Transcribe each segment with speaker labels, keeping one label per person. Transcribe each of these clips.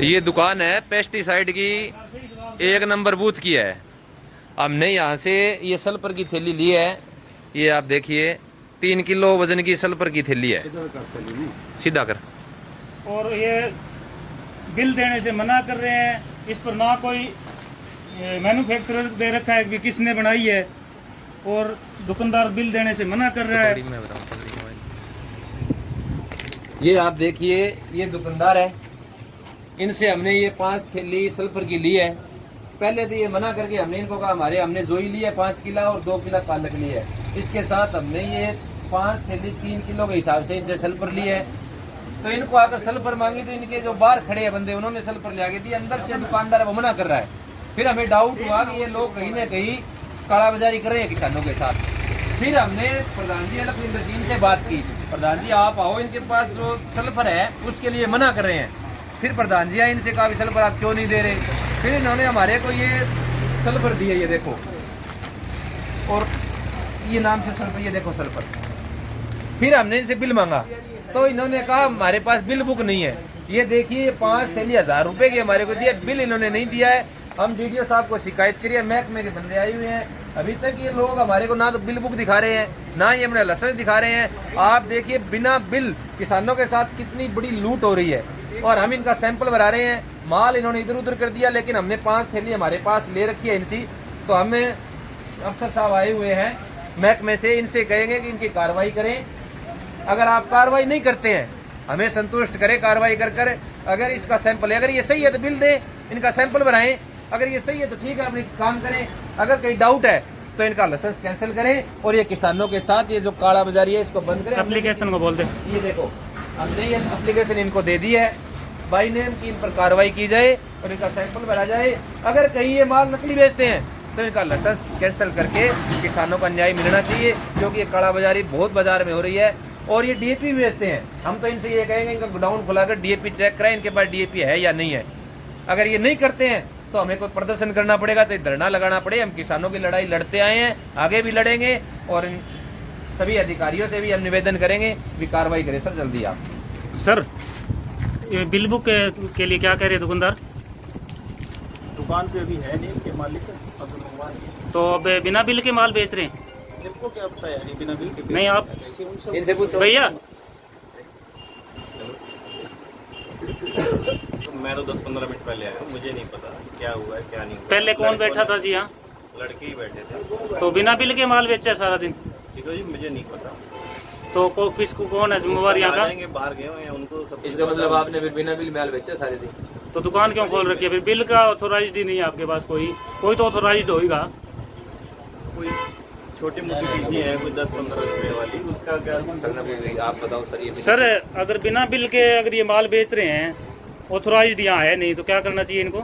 Speaker 1: ये दुकान है पेस्टिसाइड की, एक नंबर बूथ की है। हमने यहाँ से ये सल्फर की थैली ली है, ये आप देखिए 3 किलो वजन की सल्फर की थैली है। सीधा कर।
Speaker 2: और ये बिल देने से मना कर रहे हैं, इस पर ना कोई मैन्युफैक्चरर दे रखा है कि किसने बनाई है, और दुकानदार बिल देने से मना कर रहा है।
Speaker 1: ये आप देखिए ये दुकानदार है, इनसे हमने ये 5 थैली सल्फर की ली है। पहले तो ये मना करके हमने इनको कहा हमने जोई ली है 5 किलो और 2 किलो पालक ली है। इसके साथ हमने ये 5 थैली 3 किलो के हिसाब से इनसे सल्फर ली है। तो इनको आकर सल्फर मांगी तो इनके जो बाहर खड़े हैं बंदे, उन्होंने सल्फर ले आके दी। अंदर से दुकानदार वो मना कर रहा है। फिर हमें डाउट हुआ कि ये लोग कहीं ना कहीं कालाबाजारी कर रहे हैं किसानों के साथ। फिर हमने प्रधान जी लखविंदर सिंह से बात की, प्रधान जी आप आओ, इनके पास जो सल्फर है उसके लिए मना कर रहे हैं। फिर प्रधान जी आए, इनसे कहा भी सल्फर आप क्यों नहीं दे रहे। फिर इन्होंने हमारे को ये सल्फर दी है, ये देखो, और ये नाम से सल्फर, ये देखो सल्फर। फिर हमने इनसे बिल मांगा तो इन्होंने कहा हमारे पास बिल बुक नहीं है। ये देखिए 5 थैली 1000 रुपए की हमारे को दिया, बिल इन्होंने नहीं दिया है। हम डीडीओ साहब को शिकायत करिए, महकमे के बंदे आए हुए हैं। अभी तक ये लोग हमारे को ना तो बिल बुक दिखा रहे हैं, ना ही अपने लाइसेंस दिखा रहे हैं। आप देखिए बिना बिल किसानों के साथ कितनी बड़ी लूट हो रही है। और हम इनका सैंपल भरा रहे हैं, माल इन्होंने इधर उधर कर दिया, लेकिन हमने 5 थैली हमारे पास ले रखी है इनसी। तो हमें अफसर साहब आए हुए हैं महकमे से, इनसे कहेंगे कि इनकी कार्रवाई करें। अगर आप कार्रवाई नहीं करते हैं हमें संतुष्ट करें कार्रवाई कर कर। अगर इसका सैंपल है, अगर ये सही है तो बिल दें, इनका सैंपल बनाएं। अगर ये सही है तो ठीक है, अपनी काम करें। अगर कहीं डाउट है तो इनका लाइसेंस कैंसिल करें और ये किसानों के साथ ये जो काला बाजारी है इसको बंद करें।
Speaker 2: एप्लीकेशन को बोल दे,
Speaker 1: ये देखो हमने ये एप्लीकेशन इनको दे दी है बाई नेम की, इन पर कार्रवाई की जाए और इनका सैंपल भरा जाए। अगर कहीं ये माल नकली बेचते हैं तो इनका लाइसेंस कैंसिल करके किसानों को न्याय मिलना चाहिए, क्योंकि ये काला बाजारी बहुत बाजार में हो रही है। और ये डीएपी बेचते हैं, हम तो इनसे ये कहेंगे इनका गोडाउन खुलाकर डीएपी चेक कराएं, इनके पास डीएपी है या नहीं है। अगर ये नहीं करते हैं तो हमें कोई प्रदर्शन करना पड़ेगा, चाहे धरना लगाना पड़े। हम किसानों की लड़ाई लड़ते आए हैं, आगे भी लड़ेंगे। और इन सभी अधिकारियों से भी हम निवेदन करेंगे भी कार्रवाई करें सर जल्दी आप।
Speaker 2: सर ये बिल बुक के लिए क्या कह रहे दुकानदार?
Speaker 3: दुकान पे अभी है नहीं के मालिक,
Speaker 2: तो अब बिना बिल के माल बेच रहे हैं?
Speaker 3: इनको क्या पता है बिना बिल के?
Speaker 2: नहीं, आप
Speaker 1: इनसे पूछो
Speaker 2: भैया।
Speaker 3: मैं तो 10-15 मिनट पहले आया, मुझे नहीं पता क्या हुआ है क्या नहीं हुआ।
Speaker 2: पहले कौन बैठा था जी यहाँ?
Speaker 3: लड़के ही बैठे थे।
Speaker 2: तो बिना बिल के माल बेचा सारा दिन?
Speaker 3: ठीक है जी, मुझे नहीं पता।
Speaker 2: तो किसको कौन है जिम्मेवार यहाँ का?
Speaker 3: बाहर गए हुए हैं उनको सब।
Speaker 1: इसका मतलब आपने फिर बिना बिल माल बेचा सारे दिन?
Speaker 2: तो दुकान क्यों खोल रखी है फिर? बिल का ऑथोराइज्ड ही नहीं है आपके पास? कोई तो ऑथोराइज्ड होगा।
Speaker 3: कोई छोटी मोटी चीजें हैं, कोई 10-15 रुपए वाली, उसका क्या
Speaker 1: आप बताओ सर। ये
Speaker 2: सर अगर बिना बिल के अगर ये माल बेच रहे हैं, ऑथोराइज्ड यहाँ है नहीं, तो क्या करना चाहिए इनको?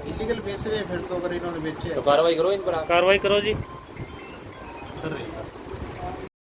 Speaker 3: इलीगल बेच रहे हैं फिर तो, अगर इन्होंने बेचे
Speaker 1: तो कार्रवाई करो इन पर।
Speaker 2: कार्रवाई करो जी।
Speaker 3: कर रहे हैं।